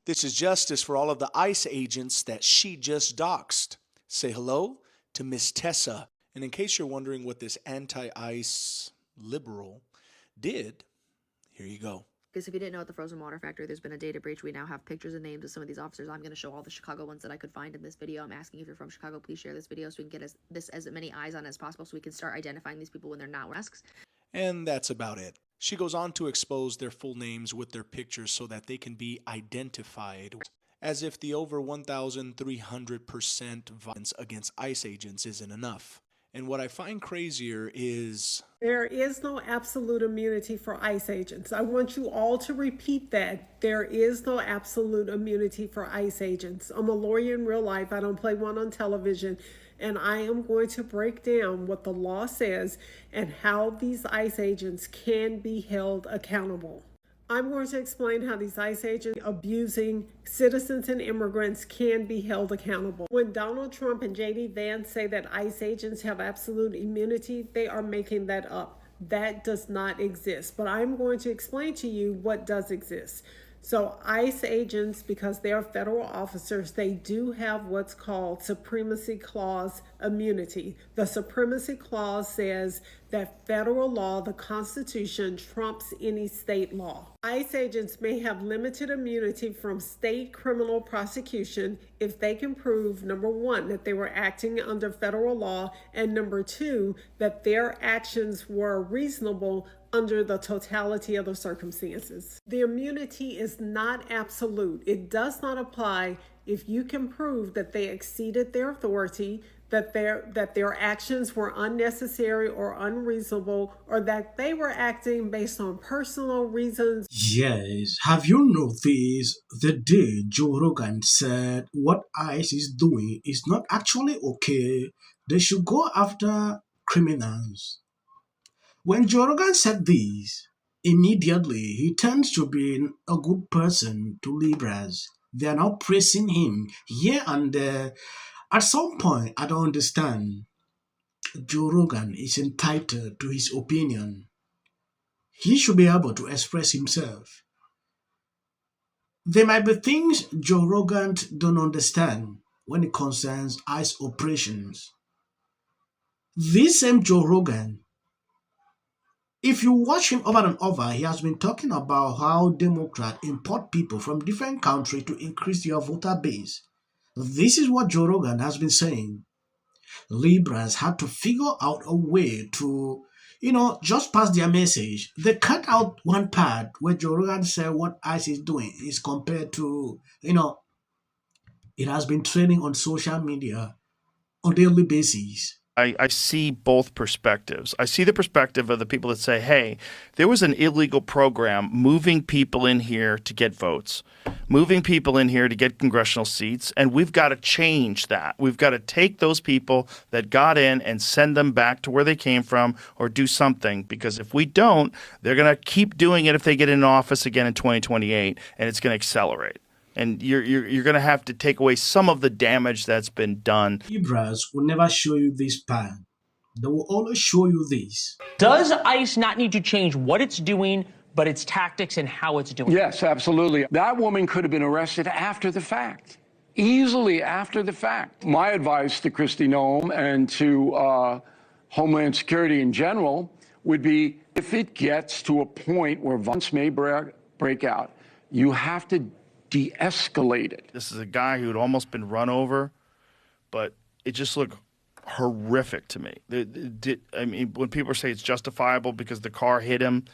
This is justice for all of the ICE agents that she just doxed. Say hello to Miss Tessa. And in case you're wondering what this anti-ICE liberal did, here you go. Because if you didn't know, at the Frozen Water Factory, there's been a data breach. We now have pictures and names of some of these officers. I'm going to show all the Chicago ones that I could find in this video. I'm asking if you're from Chicago, please share this video so we can get as many eyes on it as possible so we can start identifying these people when they're not wearing masks. And that's about it. She goes on to expose their full names with their pictures so that they can be identified, as if the over 1,300% violence against ICE agents isn't enough. And what I find crazier is there is no absolute immunity for ICE agents. I want you all to repeat that. There is no absolute immunity for ICE agents. I'm a lawyer in real life. I don't play one on television. And I am going to break down what the law says and how these ICE agents can be held accountable. I'm going to explain how these ICE agents abusing citizens and immigrants can be held accountable. When Donald Trump and J.D. Vance say that ICE agents have absolute immunity, they are making that up. That does not exist. But I'm going to explain to you what does exist. So ICE agents, because they are federal officers, they do have what's called Supremacy Clause immunity. The Supremacy Clause says that federal law, the Constitution, trumps any state law. ICE agents may have limited immunity from state criminal prosecution if they can prove, number one, that they were acting under federal law, and number two, that their actions were reasonable under the totality of the circumstances. The immunity is not absolute. It does not apply if you can prove that they exceeded their authority, that their actions were unnecessary or unreasonable, or that they were acting based on personal reasons. Yes, have you noticed the day Joe Rogan said what ICE is doing is not actually okay? They should go after criminals. When Joe Rogan said this, immediately he turns to being a good person to Libras. They are now praising him here and there. At some point, I don't understand. Joe Rogan is entitled to his opinion. He should be able to express himself. There might be things Joe Rogan don't understand when it concerns ICE operations. This same Joe Rogan, if you watch him over and over, he has been talking about how Democrats import people from different countries to increase their voter base. This is what Joe Rogan has been saying. Liberals had to figure out a way to, just pass their message. They cut out one part where Joe Rogan said what ICE is doing is compared to, it has been trending on social media on a daily basis. I see both perspectives. I see the perspective of the people that say, hey, there was an illegal program moving people in here to get votes, moving people in here to get congressional seats, and we've got to change that. We've got to take those people that got in and send them back to where they came from or do something, because if we don't, they're going to keep doing it if they get in office again in 2028, and it's going to accelerate. And you're going to have to take away some of the damage that's been done. Liberals will never show you this part. They will always show you this. Does ICE not need to change what it's doing, but its tactics and how it's doing it? Yes, absolutely. That woman could have been arrested after the fact, easily after the fact. My advice to Kristi Noem and to Homeland Security in general would be, if it gets to a point where violence may break out, you have to de-escalate it. This is a guy who had almost been run over, but it just looked horrific to me. When people say it's justifiable because the car hit him,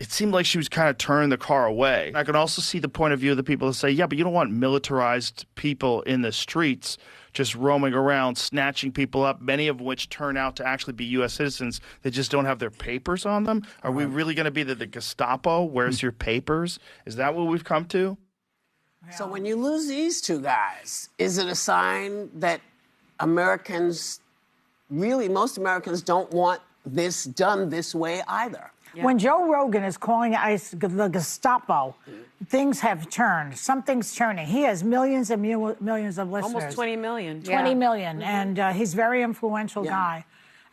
it seemed like she was kind of turning the car away. I can also see the point of view of the people that say, yeah, but you don't want militarized people in the streets just roaming around, snatching people up, many of which turn out to actually be U.S. citizens that just don't have their papers on them. Are we really going to be the Gestapo? Where's your papers? Is that what we've come to? So when you lose these two guys, is it a sign that Americans, really most Americans, don't want this done this way either? Yeah. When Joe Rogan is calling ICE the Gestapo, things have turned. Something's turning. He has millions and millions of listeners. Almost 20 million. 20 million. And he's a very influential guy.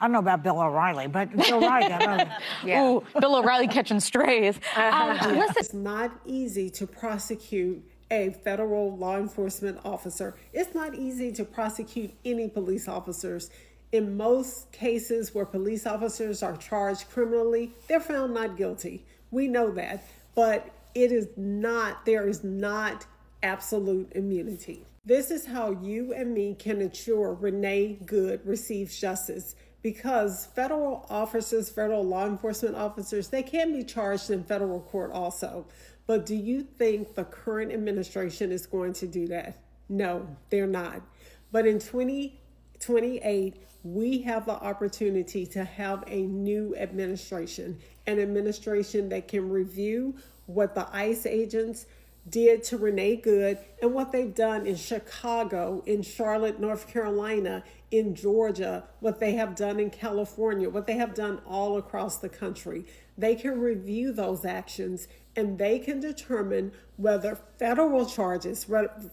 I don't know about Bill O'Reilly, but Bill O'Reilly. Yeah. Ooh, Bill O'Reilly catching strays. Listen. It's not easy to prosecute a federal law enforcement officer. It's not easy to prosecute any police officers. In most cases where police officers are charged criminally, they're found not guilty. We know that. But there is not absolute immunity. This is how you and me can ensure Renee Good receives justice, because federal officers, federal law enforcement officers, they can be charged in federal court also. But do you think the current administration is going to do that? No, they're not. But in 2028, we have the opportunity to have a new administration, an administration that can review what the ICE agents did to Renee Good and what they've done in Chicago, in Charlotte, North Carolina, in Georgia, what they have done in California, what they have done all across the country. They can review those actions and they can determine whether federal charges,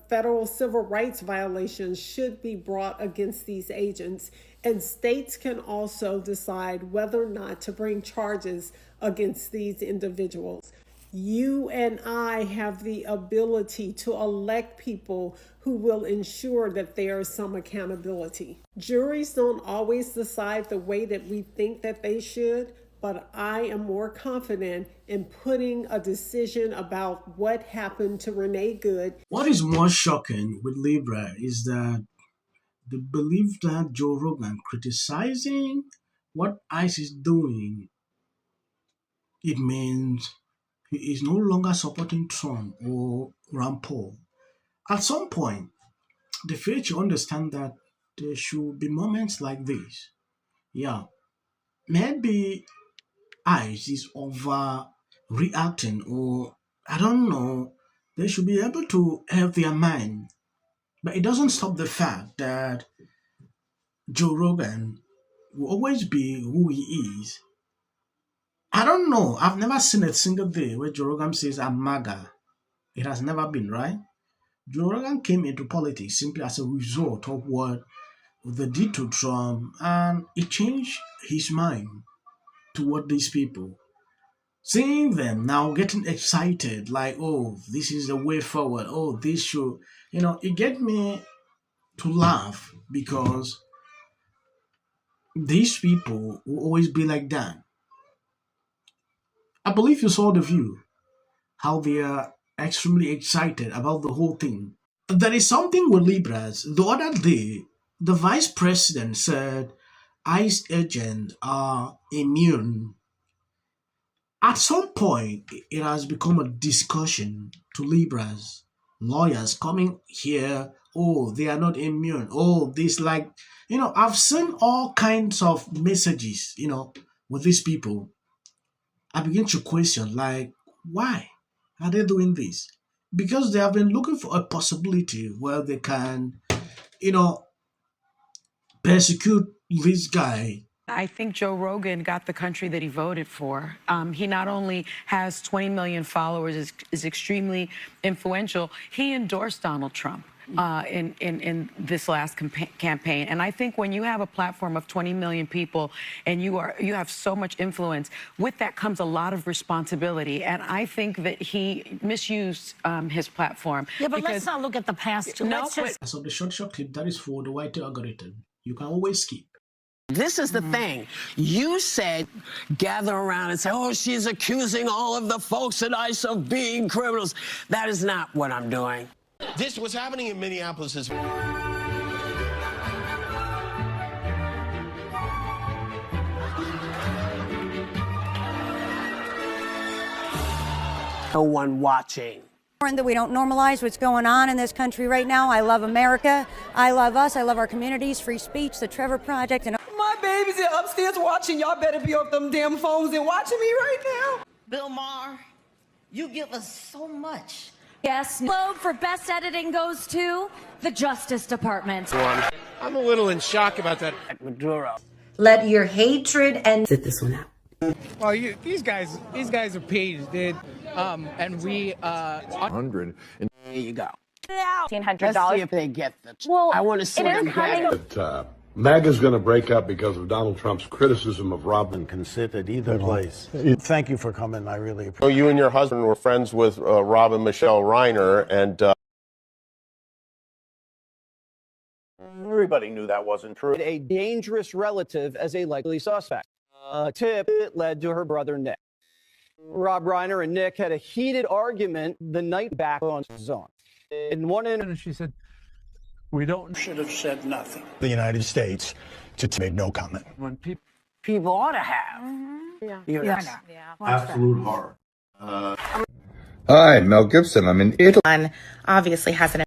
federal civil rights violations should be brought against these agents. And states can also decide whether or not to bring charges against these individuals. You and I have the ability to elect people who will ensure that there is some accountability. Juries don't always decide the way that we think that they should, but I am more confident in putting a decision about what happened to Renee Good. What is more shocking with Libra is that the belief that Joe Rogan criticizing what ICE is doing, it means he is no longer supporting Trump or Rand Paul. At some point, they fail to understand that there should be moments like this. Yeah, maybe ICE is overreacting, or I don't know. They should be able to help their mind. But it doesn't stop the fact that Joe Rogan will always be who he is. I don't know. I've never seen a single day where Joe Rogan says, I'm MAGA. It has never been, right? Joe Rogan came into politics simply as a result of what they did to Trump, and it changed his mind toward these people. Seeing them now getting excited, like, oh, this is the way forward. Oh, this should, it get me to laugh, because these people will always be like that. I believe you saw the view, how they are extremely excited about the whole thing. There is something with Libras. The other day, the vice president said ICE agents are immune. At some point, it has become a discussion to Libras. Lawyers coming here, oh, they are not immune. Oh, this I've seen all kinds of messages, with these people. I begin to question, why are they doing this? Because they have been looking for a possibility where they can, persecute this guy. I think Joe Rogan got the country that he voted for. He not only has 20 million followers, is extremely influential. He endorsed Donald Trump in this last campaign. And I think when you have a platform of 20 million people and you have so much influence, with that comes a lot of responsibility. And I think that he misused his platform. Yeah, but let's not look at the past. So the short clip, that is for the white algorithm. You can always skip. This is the thing. You said gather around and say, oh, she's accusing all of the folks at ICE of being criminals. That is not what I'm doing. This was happening in Minneapolis as well. No one watching. That we don't normalize what's going on in this country right now. I love America. I love us. I love our communities, free speech, the Trevor Project. And my babies are upstairs watching. Y'all better be off them damn phones and watching me right now. Bill Maher, you give us so much. Yes, Globe for best editing goes to the Justice Department. I'm a little in shock about that. Maduro. Let your hatred and sit this one out. Well, these guys are paid, dude. And we 100. There you go. $1,500. Let's see if they get the. Well, I want to see them get But MAGA's going to break up because of Donald Trump's criticism of Robin. Can sit at either place. Thank you for coming. I really appreciate So you and your husband were friends with Rob and Michelle Reiner, and everybody knew that wasn't true. A dangerous relative as a likely suspect. A tip that led to her brother Nick. Rob Reiner and Nick had a heated argument the night back on his own. In one end, she said, We should have said nothing. the United States to make no comment. when people ought to have. Yeah. Absolute horror. Hi, Mel Gibson. I'm in Italy. Obviously has an